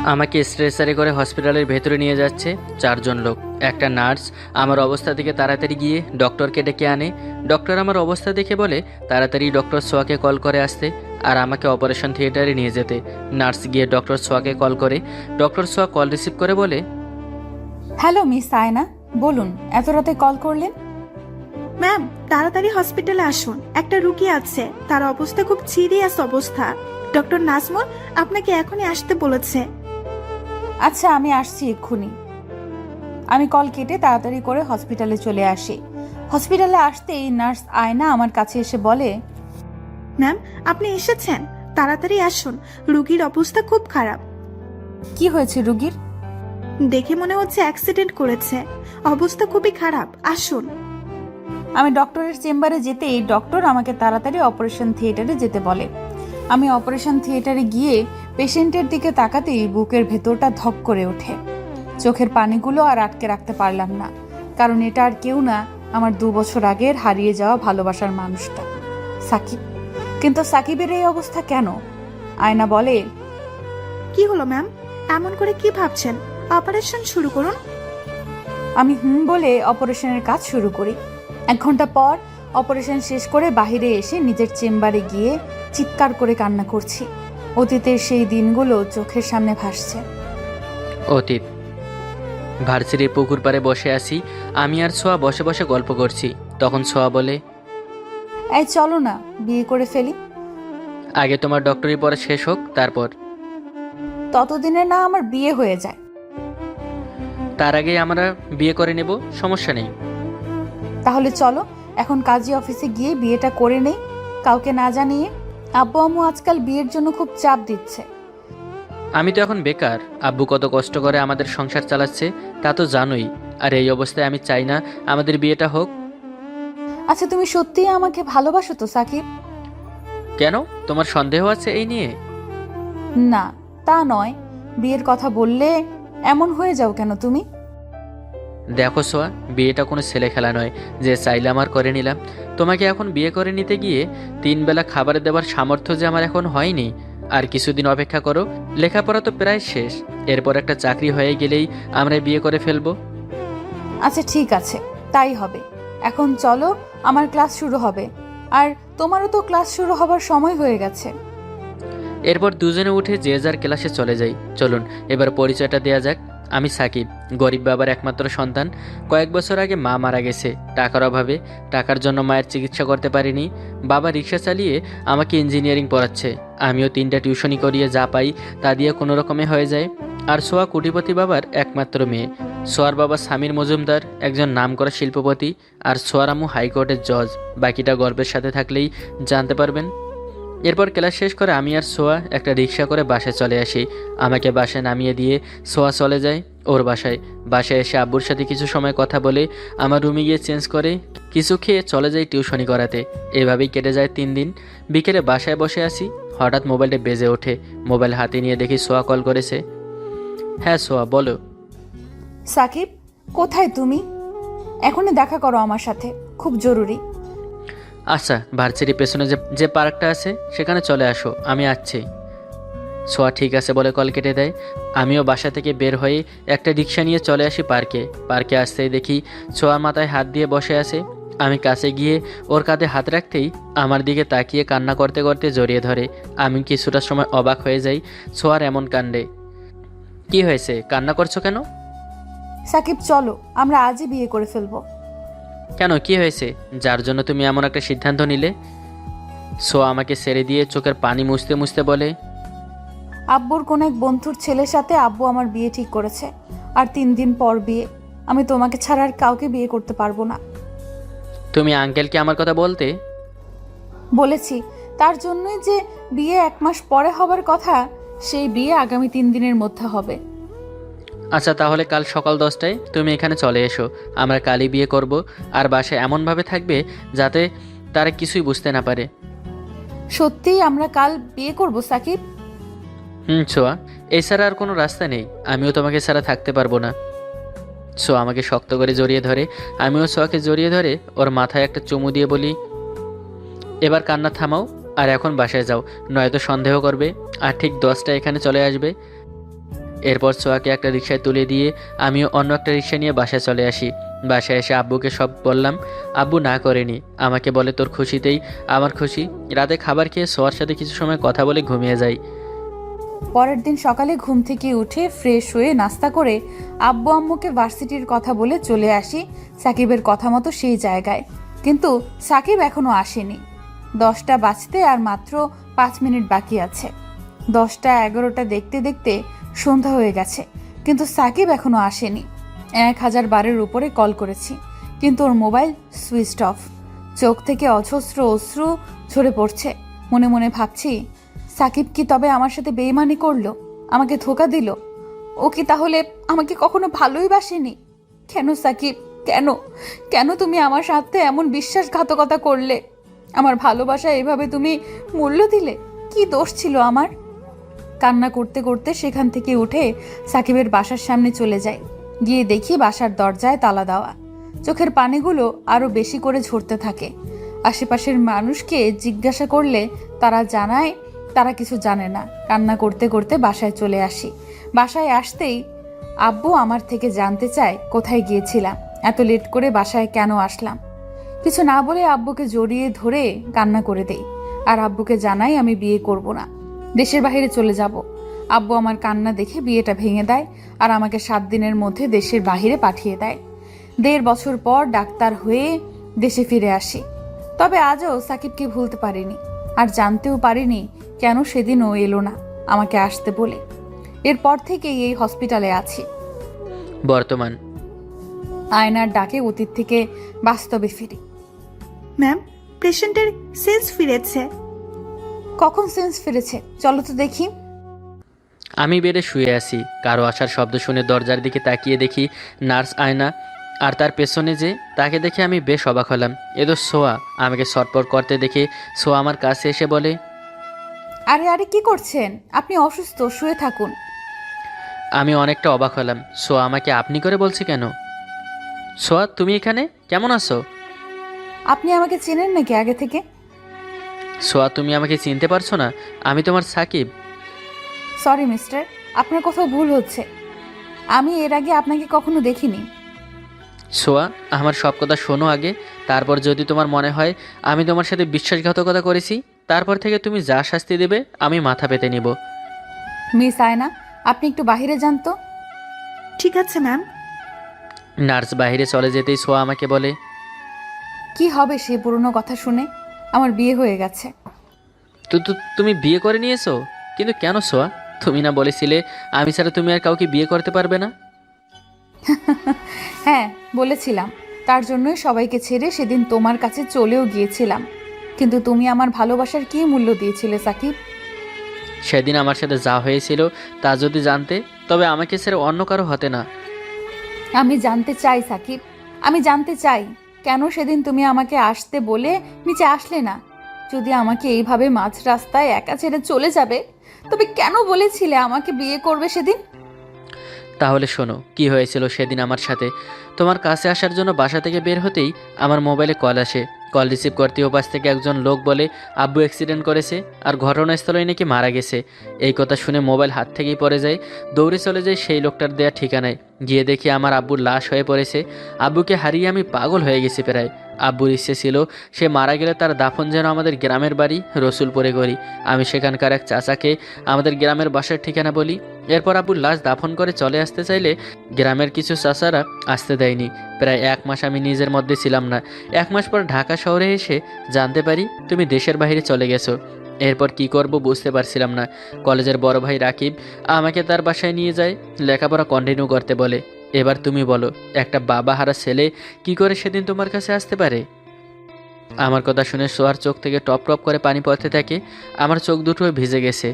আমাকে স্ট্রেচারে করে হসপিটালের ভেতরে নিয়ে যাচ্ছে চারজন লোক। একটা নার্স আমার অবস্থা দেখে তাড়াতাড়ি গিয়ে ডক্টরকে ডেকে আনে। ডক্টর আমার অবস্থা দেখে বলে তাড়াতাড়ি ডক্টর সোয়াকে কল করে আসতে আর আমাকে অপারেশন থিয়েটারে নিয়ে যেতে। নার্স গিয়ে ডক্টর সোয়াকে কল করে। ডক্টর সোয়া কল রিসিভ করে বলে, হ্যালো মিস আয়না, বলুন এত রাতে কল করলেন? ম্যাম, তাড়াতাড়ি হসপিটালে আসুন, একটা রুগী আছে, তার অবস্থা খুব সিরিয়াস অবস্থা। ডক্টর নাজমুল আপনাকে এখনই আসতে বলেছে। আচ্ছা, আমি আসছি এক্ষুনি। আমি কল কেটে তাড়াতাড়ি করে হসপিটালে চলে আসি। হসপিটালে আসতেই নার্স আয়না আমার কাছে এসে বলে, ম্যাম, আপনি এসেছেন, তাড়াতাড়ি আসুন, রুগীর অবস্থা খুব খারাপ। কি হয়েছে রুগীর? দেখে মনে হচ্ছে অ্যাক্সিডেন্ট করেছে, অবস্থা খুবই খারাপ, আসুন। আমি ডক্টরের চেম্বারে যেতেই ডক্টর আমাকে তাড়াতাড়ি অপারেশন থিয়েটারে যেতে বলে। আমি অপারেশন থিয়েটারে গিয়ে পেশেন্টের দিকে তাকাতেই বুকের ভেতরটা ধক করে ওঠে। চোখের পানিগুলো আর আটকে রাখতে পারলাম না, কারণ এটা আর কেউ না, আমার 2 বছর আগের হারিয়ে যাওয়া ভালোবাসার মানুষটা সাকিব। কিন্তু সাকিবের এই অবস্থা কেন? আয়না বলে, কি হলো ম্যাম, এমন করে কি ভাবছেন? অপারেশন শুরু করুন। আমি বলে অপারেশনের কাজ শুরু করি। 1 ঘন্টা পর অপারেশন শেষ করে বাইরে এসে নিজের চেম্বারে গিয়ে চিৎকার করে কান্না করছি। অতীতের সেই দিনগুলো চোখের সামনে ভাসছে। অতীত। ভার্সিটির পুকুর পাড়ে বসে আছি, আমি আর সোয়া বসে বসে গল্প করছি। তখন সোয়া বলে, এই চলো না, বিয়ে করে ফেলি। আগে তোমার ডক্টরি পড়া শেষ হোক, তারপর। ততদিনে না আমার বিয়ে হয়ে যায়। তার আগেই আমরা বিয়ে করে নেব, সমস্যা নেই। তাহলে চলো এখন কাজী অফিসে গিয়ে বিয়েটা করে নেই, কাউকে না জানিয়ে। আব্বু আম্মু আজকাল বিয়ের জন্য খুব চাপ দিচ্ছে। আমি তো এখন বেকার, আব্বু কত কষ্ট করে আমাদের সংসার চালাচ্ছে তা তো জানোই। আর এই অবস্থায় আমি চাই না আমাদের বিয়েটা হোক। আচ্ছা, তুমি সত্যিই আমাকে ভালোবাসো তো সাকিব? কেন, তোমার সন্দেহ আছে এই নিয়ে? না, তা নয়, বিয়ের কথা বললে এমন হয়ে যাও কেন তুমি? দেখো সোয়া, বিয়েটা কোনো ছেলে খেলা নয় যে চাইলে আমার করে নিলাম। তোমাকে এখন বিয়ে করে নিতে গিয়ে 3 বেলা খাবার দেওয়ার সামর্থ্য যে আমার এখন হয়নি। আর কিছুদিন অপেক্ষা করো, লেখাপড়া তো প্রায় শেষ, এরপর একটা চাকরি হয়ে গেলেই আমরা বিয়ে করে ফেলবো। আচ্ছা ঠিক আছে, তাই হবে। এখন চলো, আমার ক্লাস শুরু হবে, আর তোমারও তো ক্লাস শুরু হবার সময় হয়ে গেছে। এরপর দুজনে উঠে যে যার ক্লাসে চলে যাই। চলুন এবার পরিচয়টা দেয়া যাক। আমি সাকিব, গরিব বাবার একমাত্র সন্তান। কয়েক বছর আগে মা মারা গেছে টাকার অভাবে। টাকার জন্য মায়ের চিকিৎসা করতে পারিনি। বাবা রিক্সা চালিয়ে আমাকে ইঞ্জিনিয়ারিং পড়াচ্ছে। আমিও 3টা টিউশনি করিয়ে যা পাই তা দিয়ে কোনো রকমে হয়ে যায়। আর সোয়া কোটিপতি বাবার একমাত্র মেয়ে। সোয়ার বাবা সামির মজুমদার একজন নামকরা শিল্পপতি, আর সোয়ার আম্মু হাইকোর্টের জজ। বাকিটা গর্বের সাথে থাকলেই জানতে পারবেন। এরপর ক্লাস শেষ করে আমি আর সোয়া একটা রিক্সা করে বাসায় চলে আসি। আমাকে বাসায় নামিয়ে দিয়ে সোয়া চলে যায় ওর বাসায়। বাসায় এসে আব্বুর সাথে কিছু সময় কথা বলে আমার রুমে গিয়ে চেঞ্জ করে কিছু খেয়ে চলে যাই টিউশনি করাতে। এভাবেই কেটে যায় 3 দিন। বিকেলে বাসায় বসে আসি, হঠাৎ মোবাইলটা বেজে ওঠে। মোবাইল হাতে নিয়ে দেখি সোয়া কল করেছে। হ্যাঁ সোয়া, বলো। সাকিব, কোথায় তুমি? এখনই দেখা করো আমার সাথে, খুব জরুরি। আচ্ছা, ভার্সিটির পেছনে যে পার্কটা আছে সেখানে চলে আসো, আমি আসছি। সোয়া ঠিক আছে বলে কল কেটে দেয়। আমিও বাসা থেকে বের হয়ে একটা রিক্সা নিয়ে চলে আসি পার্কে। পার্কে আসতেই দেখি সোয়ার মাথায় হাত দিয়ে বসে আছে। আমি কাছে গিয়ে ওর কাঁধে হাত রাখতেই আমার দিকে তাকিয়ে কান্না করতে করতে জড়িয়ে ধরে। আমি কিছুটা সময় অবাক হয়ে যাই সোয়ার এমন কাণ্ডে। কি হয়েছে, কান্না করছো কেন? সাকিব চলো, আমরা আজই বিয়ে করে ফেলবো। কেন, কি হয়েছে যার জন্য তুমি এমন একটা সিদ্ধান্ত নিলে? সোয়া আমাকে ছেড়ে দিয়ে চোখের পানি মুছতে মুছতে বলে, আব্বুর কোন এক বন্ধুর ছেলের সাথে আব্বু আমার বিয়ে ঠিক করেছে, আর 3 দিন পর বিয়ে। আমি তোমাকে ছাড়া আর কাউকে বিয়ে করতে পারবো না। তুমি আঙ্কেলকে আমার কথা বলতে? বলেছি, তার জন্যই যে বিয়ে 1 মাস পরে হবার কথা, সেই বিয়ে আগামী 3 দিনের মধ্যে হবে। আচ্ছা, তাহলে কাল সকাল 10টায় তুমি এখানে চলে এসো। আমরা কালই বিয়ে করব, আর বাসায় এমনভাবে থাকবে যাতে তারা কিছুই বুঝতে না পারে। সত্যিই আমরা কাল বিয়ে করব সাকিব? ছোয়া, এছাড়া আর কোনো রাস্তা নেই। আমিও তোমাকে ছাড়া থাকতে পারবো না। সোয়া আমাকে শক্ত করে জড়িয়ে ধরে। আমিও সোয়াকে জড়িয়ে ধরে ওর মাথায় একটা চুমু দিয়ে বলি, এবার কান্না থামাও আর এখন বাসায় যাও, নয়তো সন্দেহ করবে আর ঠিক 10টায় এখানে চলে আসবে। এরপর সোয়াকে একটা রিকশায় তুলে দিয়ে আমিও অন্য একটা রিকশা নিয়ে বাসায় চলে আসি। বাসায় এসে আব্বুকে সব বললাম। আব্বু না করেনি, আমাকে বলে তোর খুশিতেই আমার খুশি। রাতে খাবার খেয়ে সোয়ার সাথে কিছু সময় কথা বলে ঘুমিয়ে যাই। পরের দিন সকালে ঘুম থেকে উঠে ফ্রেশ হয়ে নাস্তা করে আব্বু আম্মুকে ভার্সিটির কথা বলে চলে আসি সাকিবের কথা মতো সেই জায়গায়। কিন্তু সাকিব এখনো আসেনি। 10টা বাজতে আর মাত্র 5 মিনিট বাকি আছে। 10টা 11টা দেখতে দেখতে সন্ধ্যা হয়ে গেছে, কিন্তু সাকিব এখনো আসেনি। 1000 বারের উপরে কল করেছি, কিন্তু ওর মোবাইল সুইচ অফ। চোখ থেকে অজস্র অশ্রু ঝরে পড়ছে। মনে মনে ভাবছি, সাকিব কি তবে আমার সাথে বেইমানি করলো, আমাকে ধোঁকা দিল? ও কি তাহলে আমাকে কখনো ভালোই বাসেনি? কেন সাকিব, কেন কেন তুমি আমার সাথে এমন বিশ্বাসঘাতকতা করলে? আমার ভালোবাসা এভাবে তুমি মূল্য দিলে? কি দোষ ছিল আমার? কান্না করতে করতে সেখান থেকে উঠে সাকিবের বাসার সামনে চলে যাই। গিয়ে দেখি বাসার দরজায় তালা দেওয়া। চোখের পানিগুলো আরো বেশি করে ঝরতে থাকে। আশেপাশের মানুষকে জিজ্ঞাসা করলে তারা জানায় তারা কিছু জানে না। কান্না করতে করতে বাসায় চলে আসি। বাসায় আসতেই আব্বু আমার থেকে জানতে চায় কোথায় গিয়েছিলাম, এত লেট করে বাসায় কেন আসলাম। কিছু না বলে আব্বুকে জড়িয়ে ধরে কান্না করে দেই আর আব্বুকে জানাই আমি বিয়ে করব না, দেশের বাইরে চলে যাব। আব্বু আমার কান্না দেখে বিয়েটা ভেঙে দেয় আর আমাকে 7 দিনের মধ্যে দেশের বাইরে পাঠিয়ে দেয়। 1.5 বছর পর ডাক্তার হয়ে দেশে ফিরে আসি। তবে আজও সাকিবকে ভুলতে পারিনি, আর জানতেও পারিনি কেন সেদিন ও এলো না আমাকে আসতে বলে। এরপর থেকেই এই হসপিটালে আছি। বর্তমান। আয়নার ডাকে অতীত থেকে বাস্তবে ফিরি। ম্যাম, পেশেন্টের সেন্স ফিরেছে। কখন সেন্স ফিরেছে? চলো তো দেখি। আমি বেডে শুয়ে আছি। কারো আসার শব্দ শুনে দরজার দিকে তাকিয়ে দেখি নার্স আয়না, আর তার পেছনে যে তাকে দেখে আমি বেশ অবাক হলাম। এ তো সোয়া। আমাকে সটপট করতে দেখে সোয়া আমার কাছে এসে বলে, আরে আরে কি করছেন? আপনি অসুস্থ, শুয়ে থাকুন। আমি অনেকটা অবাক হলাম। সোয়া আমাকে আপনি করে বলছে কেন? সোয়া, তুমি এখানে কেমন আছো? আপনি আমাকে চেনেন নাকি আগে থেকে? সোয়া, তুমি আমাকে চিনতে পারছো না? আমি তোমার সাকিব। সরি মিস্টার, আপনার কোথাও ভুল হচ্ছে। আমি এর আগে আপনাকে কখনো দেখিনি। সোয়া, আমার সব কথা শোনো আগে। তারপর যদি তোমার মনে হয় আমি তোমার সাথে বিশ্বাসঘাতকতা করেছি, তারপর থেকে তুমি যা শাস্তি দেবে আমি মাথা পেতে নিব। মিস আয়না, আপনি একটু বাইরে যান তো। ঠিক আছে ম্যাম। নার্স বাইরে চলে যেতেই সোয়া আমাকে বলে, কি হবে সে পুরনো কথা শুনে? আমার বিয়ে হয়ে গেছে। তুমি বিয়ে করে নিয়েছো? কিন্তু কেন সোয়া? তুমি না বলেছিলে আমি ছাড়া তুমি আর কাউকে বিয়ে করতে পারবে না? হ্যাঁ বলেছিলাম, তার জন্যই সবাইকে ছেড়ে সেদিন তোমার কাছে চলেও গিয়েছিলাম। কিন্তু তুমি আমার ভালোবাসার কি মূল্য দিয়েছিলে সাকিব? সেদিন আমার সাথে যা হয়েছিল তা যদি জানতে, তবে আমাকে ছেড়ে অন্য কারো হতে না। আমি জানতে চাই সাকিব, আমি জানতে চাই কেন সেদিন তুমি আমাকে আসতে বলে নিচে আসলে না? যদি আমাকে এইভাবে মাঝ রাস্তায় একা ছেড়ে চলে যাবে, তবে কেন বলেছিলে আমাকে বিয়ে করবে সেদিন? তাহলে শোনো কি হয়েছিল সেদিন আমার সাথে। তোমার কাছে আসার জন্য বাসা থেকে বের হতেই আমার মোবাইলে কল আসে। কল রিসিভ করতে ওপাশ থেকে একজন লোক বলে আব্বু অ্যাক্সিডেন্ট করেছে আর ঘটনাস্থলেই নাকি মারা গেছে। এই কথা শুনে মোবাইল হাত থেকেই পড়ে যায়। দৌড়ে চলে যায় সেই লোকটার দেয়া ঠিকানায়। গিয়ে দেখি আমার আব্বুর লাশ হয়ে পড়েছে। আব্বুকে হারিয়ে আমি পাগল হয়ে গেছি প্রায়। আব্বুর ইচ্ছে ছিল সে মারা গেলে তার দাফন যেন আমাদের গ্রামের বাড়ি রসুলপুরে করি। আমি সেখানকার এক চাচাকে আমাদের গ্রামের বাসার ঠিকানা বলি। এরপর আব্বুর লাশ দাফন করে চলে আসতে চাইলে গ্রামের কিছু চাচারা আসতে দেয়নি। প্রায় 1 মাস আমি নিজের মধ্যে ছিলাম না। 1 মাস পর ঢাকা শহরে এসে জানতে পারি তুমি দেশের বাইরে চলে গেছো। এরপর কি করব বুঝতে পারছিলাম না। কলেজের বড় ভাই রাকিব আমাকে তার বাসায় নিয়ে যায়, লেখাপড়া কন্টিনিউ করতে বলে। এবার তুমি বলো, একটা বাবা হারা ছেলে কি করে সেদিন তোমার কাছে আসতে পারে? আমার কথা শুনে সোয়ার চোখ থেকে টপ টপ করে পানি পড়তে থাকে। আমার চোখ দুটো ভিজে গেছে।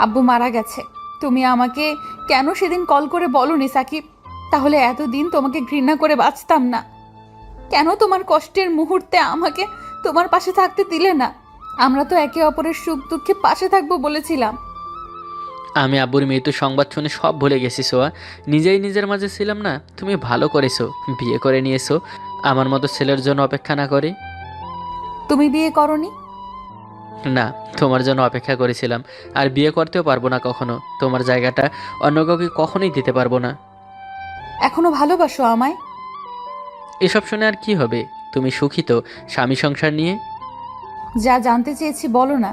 আব্বু মারা গেছে, তুমি আমাকে কেন সেদিন কল করে বলনি সাকিব? তাহলে এতদিন তোমাকে ঘৃণা করে বাঁচতাম না। কেন তোমার কষ্টের মুহূর্তে আমাকে তোমার পাশে থাকতে দিলে না? আমরা তো একে অপরের সুখ দুঃখে পাশে থাকবো বলেছিলাম। আমি আব্বুর মৃত্যু সংবাদ শুনে সব ভুলে গেছি সোয়া। নিজেই নিজের মাঝে ছিলাম না। তুমি ভালো করেছো, বিয়ে করে নিয়েছো আমার মতো ছেলের জন্য অপেক্ষা না করে। তুমি বিয়ে করনি? না, তোমার জন্য অপেক্ষা করেছিলাম, আর বিয়ে করতেও পারবো না কখনো। তোমার জায়গাটা অন্য কাউকে কখনোই দিতে পারবো না। এখনো ভালোবাসো আমায়? এসব শুনে আর কি হবে? তুমি সুখী তো স্বামী সংসার নিয়ে? যা জানতে চেয়েছি বলো না।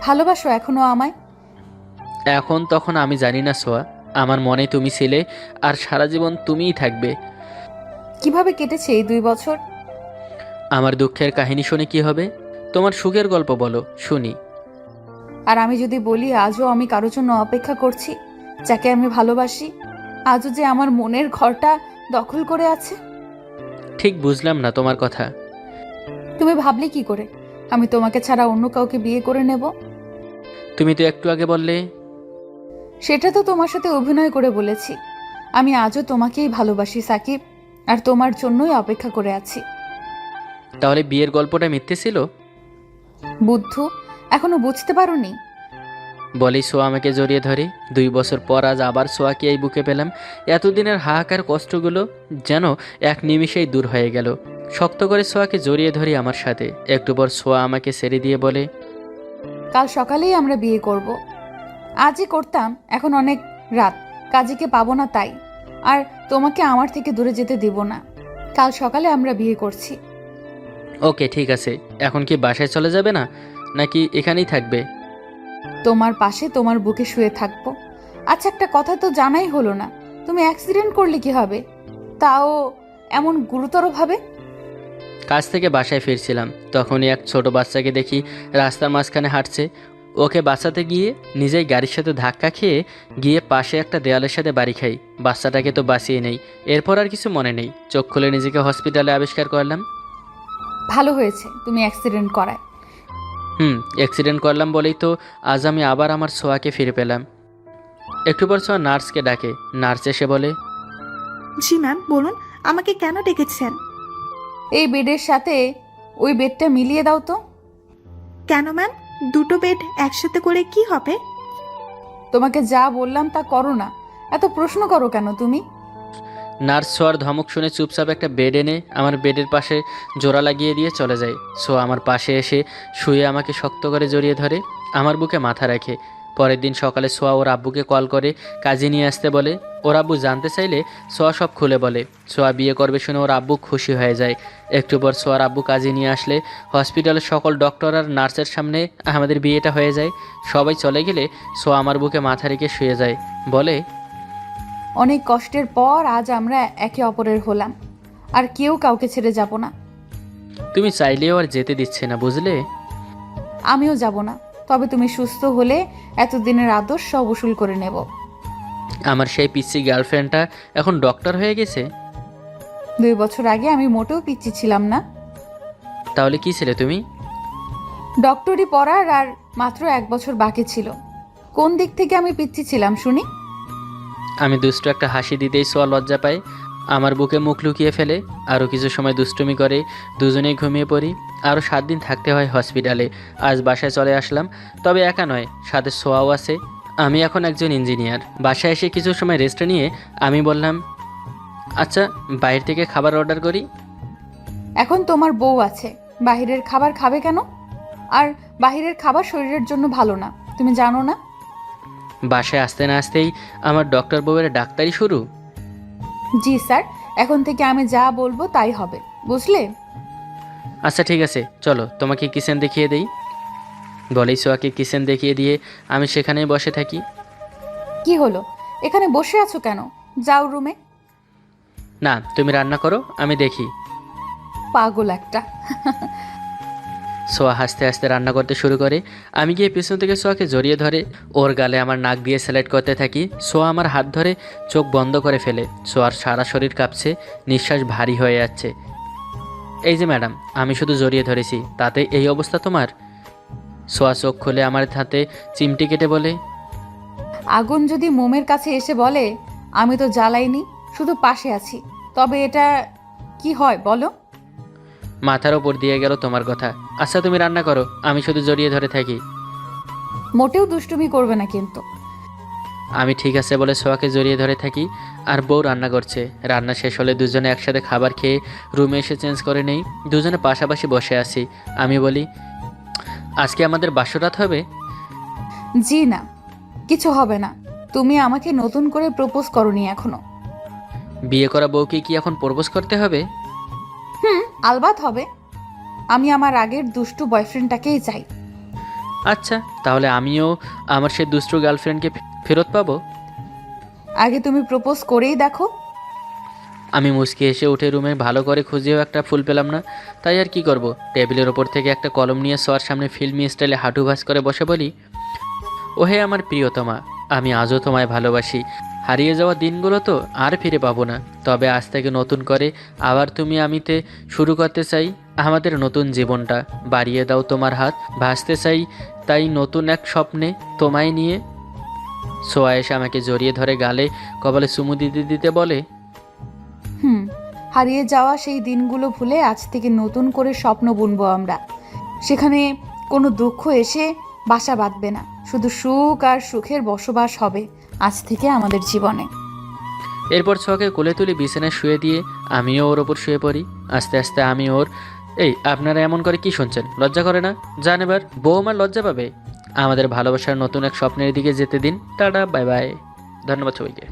ভালোবাসো এখনো আমায়? এখন তখন আমি জানি না সোয়া, আমার মনে তুমি ছিলে, আর সারা জীবন তুমিই থাকবে। কিভাবে কেটেছে এই 2 বছর? আমার দুঃখের কাহিনী শুনে কি হবে? তোমার সুখের গল্প বলো, শুনি। আর আমি যদি বলি আজও আমি কারোর জন্য অপেক্ষা করছি, যাকে আমি ভালোবাসি, আজও যে আমার মনের ঘরটা দখল করে আছে। ঠিক বুঝলাম না তোমার কথা। তুমি ভাবলে কি করে আমি তোমাকে ছাড়া অন্য কাউকে বিয়ে করে নেব? তুমি তো একটু আগে বললে। সেটা তো তোমার সাথে অভিনয় করে বলেছি। আমি আজও তোমাকেই ভালোবাসি সাকিব, আর তোমার জন্যই অপেক্ষা করে আছি। তাহলে বিয়ের গল্পটা মিথ্যে ছিল? বুদ্ধু, এখনো বুঝতে পারোনি? বলেই সোয়া আমাকে জড়িয়ে ধরে। 2 বছর পর আজ আবার সোয়াকে এই বুকে পেলাম। এতদিনের হাহাকার কষ্টগুলো যেন এক নিমিষেই দূর হয়ে গেল। শক্ত করে সোয়াকে জড়িয়ে ধরি আমার সাথে। একটু পর সোয়া আমাকে ছেড়ে দিয়ে বলে, কাল সকালেই আমরা বিয়ে করব। আজই করতাম, এখন অনেক রাত, কাজীকে পাবো না তাই। আর তোমাকে আমার থেকে দূরে যেতে দিব না। কাল সকালে আমরা বিয়ে করছি। ওকে ঠিক আছে। এখন কি বাসায় চলে যাবে না, নাকি এখানেই থাকবে? তোমার পাশে তোমার বুকে শুয়ে থাকবো। আচ্ছা, একটা কথা তো জানাই হলো না, তুমি অ্যাক্সিডেন্ট করলে কি হবে, তাও এমন গুরুতর ভাবে? কাজ থেকে বাসায় ফিরছিলাম, তখনই এক ছোট বাচ্চাকে দেখি রাস্তার মাঝখানে হাঁটছে। ওকে বাঁচাতে গিয়ে নিজেই গাড়ির সাথে ধাক্কা খেয়ে গিয়ে পাশে একটা দেওয়ালের সাথে বাড়ি খাই। বাচ্চাটাকে তো বাঁচিয়ে নেই। এরপর আর কিছু মনে নেই। চোখ খুলে নিজেকে হসপিটালে আবিষ্কার করলাম। ভালো হয়েছে তুমি অ্যাক্সিডেন্ট করায়। অ্যাক্সিডেন্ট করলাম বলেই তো আজ আমি আবার আমার সোয়াকে ফিরে পেলাম। একটু পর সোয়া নার্সকে ডাকে। নার্স এসে বলে, জি ম্যাম, বলুন আমাকে কেন ডেকেছেন? এই বেডের সাথে ওই বেডটা মিলিয়ে দাও তো। কেন ম্যাম? দুটো বেড একসাথে করে কি হবে? তোমাকে যা বললাম তা করো না, এত প্রশ্ন করো কেন তুমি? নার্স সোয়ার ধমক শুনে চুপচাপ একটা বেড এনে আমার বেডের পাশে জোড়া লাগিয়ে দিয়ে চলে যায়। সোয়া আমার পাশে এসে শুয়ে আমাকে শক্ত করে জড়িয়ে ধরে, আমার বুকে মাথা রাখে। পরের দিন সকালে সোয়া ওর আব্বুকে কল করে কাজে নিয়ে আসতে বলে। ওর আব্বু জানতে চাইলে সোয়া সব খুলে বলে। সোয়া বিয়ে করবে শুনে ওর আব্বু খুশি হয়ে যায়। একটু পর সোয়ার আব্বু কাজে নিয়ে আসলে হসপিটালের সকল ডক্টর আর নার্সের সামনে আমাদের বিয়েটা হয়ে যায়। সবাই চলে গেলে সোয়া আমার বুকে মাথা রেখে শুয়ে যায়, বলে, অনেক কষ্টের পর আজ আমরা একে অপরের হলাম, আর কেউ কাউকে ছেড়ে যাব না। তুমি চাইলেও আর যেতে দিচ্ছে না, বুঝলে? আমিও যাব না, তবে তুমি সুস্থ হলে এতদিনের আদর সব উসুল করে নেব। আমার সেই পিচ্ছি গার্লফ্রেন্ডটা এখন ডক্টর হয়ে গেছে। 2 বছর আগে আমি মোটেও পিচ্ছি ছিলাম না। তাহলে কি ছিলে তুমি? ডক্টরি পড়ার আর মাত্র 1 বছর বাকি ছিল। কোন দিক থেকে আমি পিচ্ছি ছিলাম শুনি? আমি দুষ্টু একটা হাসি দিতেই সোয়া লজ্জা পায়, আমার বুকে মুখ লুকিয়ে ফেলে। আরও কিছু সময় দুষ্টুমি করে দুজনেই ঘুমিয়ে পড়ি। আরও 7 দিন থাকতে হয় হসপিটালে। আজ বাসায় চলে আসলাম, তবে একা নয়, সাথে সোয়াও আছে। আমি এখন একজন ইঞ্জিনিয়ার। বাসায় এসে কিছু সময় রেস্ট নিয়ে আমি বললাম, আচ্ছা বাইরে থেকে খাবার অর্ডার করি। এখন তোমার বউ আছে, বাহিরের খাবার খাবে কেন? আর বাহিরের খাবার শরীরের জন্য ভালো না, তুমি জানো না? বাসায় আসতে না আসতেই আমার ডক্টর বউয়ের ডাক্তারি শুরু। জি স্যার, এখন থেকে আমি যা বলবো তাই হবে, বুঝলে? আচ্ছা ঠিক আছে, চলো তোমাকে কিচেন দেখিয়ে দেই। বলেই সোয়াকে কিচেন দেখিয়ে দিয়ে আমি সেখানেই বসে থাকি। কি হলো, এখানে বসে আছো কেন? যাও রুমে। না, তুমি রান্না করো, আমি দেখি। পাগল একটা। সোয়া হাসতে হাসতে রান্না করতে শুরু করে। আমি গিয়ে পিছন থেকে সোয়াকে জড়িয়ে ধরে ওর গালে আমার নাক দিয়ে স্যালাইড করতে থাকি। সোয়া আমার হাত ধরে চোখ বন্ধ করে ফেলে। সোয়ার সারা শরীর কাঁপছে, নিঃশ্বাস ভারী হয়ে যাচ্ছে। এই যে ম্যাডাম, আমি শুধু জড়িয়ে ধরেছি, তাতে এই অবস্থা তোমার? সোয়া চোখ খুলে আমার হাতে চিমটি কেটে বলে, আগুন যদি মোমের কাছে এসে বলে আমি তো জ্বালাইনি, শুধু পাশে আছি, তবে এটা কি হয় বলো? মাথার ওপর দিয়ে গেল তোমার কথা। আচ্ছা তুমি রান্না করো, আমি শুধু জড়িয়ে ধরে থাকি। মোটেও দুষ্টুমি করবে না কিন্তু। আমি ঠিক আছে বলে সোয়াকে জড়িয়ে ধরে থাকি, আর বউ রান্না করছে। রান্না শেষ হলে দুজনে একসাথে খাবার খেয়ে রুমে এসে চেঞ্জ করে নেই। দুজনে পাশাপাশি বসে আছি। আমি বলি, আজকে আমাদের বাসরাত হবে? জি না, কিছু হবে না। তুমি আমাকে নতুন করে প্রপোজ করনি এখনো। বিয়ে করা বউকে কি এখন প্রপোজ করতে হবে? আলবাত হবে। আমি আমার আগের দুষ্টু বয়ফ্রেন্ডটাকেই চাই। আচ্ছা, তাহলে আমিও আমার সেই দুষ্টু গার্লফ্রেন্ডকে ফেরত পাবো? আগে তুমি প্রপোজ করেই দেখো। আমি মুচকি এসে উঠে রুমে ভালো করে খুঁজেও একটা ফুল পেলাম না। তাই আর কি করব, টেবিলের ওপর থেকে একটা কলম নিয়ে সোয়ার সামনে ফিল্মি স্টাইলে হাঁটু ভাঁজ করে বসে বলি, ওহে আমার প্রিয়তমা, আমি আজও তোমায় ভালোবাসি। হারিয়ে যাওয়া দিনগুলো তো আর ফিরে পাবো না, তবে আজ থেকে নতুন করে আবার তুমি আমিতে শুরু করতে চাই আমাদের নতুন জীবনটা। বাড়িয়ে দাও তোমার হাত, ভাসতে চাই তাই নতুন এক স্বপ্নে তোমায় নিয়ে। সোয়া এসে আমাকে জড়িয়ে ধরে গালে কপালে চুমু দিতে দিতে বলে, হারিয়ে যাওয়া সেই দিনগুলো ভুলে আজ থেকে নতুন করে স্বপ্ন বুনবো আমরা। সেখানে কোনো দুঃখ এসে বাসা বাঁধবে না, শুধু সুখ আর সুখের বসবাস হবে আজ থেকে আমাদের জীবনে। এরপর ছোঁয়াকে কোলে তুলে বিছানায় শুয়ে দিয়ে আমিও ওর ওপর শুয়ে পড়ি। আস্তে আস্তে আমি ওর, এই আপনারা এমন করে কি শুনছেন, লজ্জা করে না? জান এবার বউ আমার লজ্জা পাবে। আমাদের ভালোবাসার নতুন এক স্বপ্নের দিকে যেতে দিন। Tata, bye bye. ধন্যবাদ সবাইকে।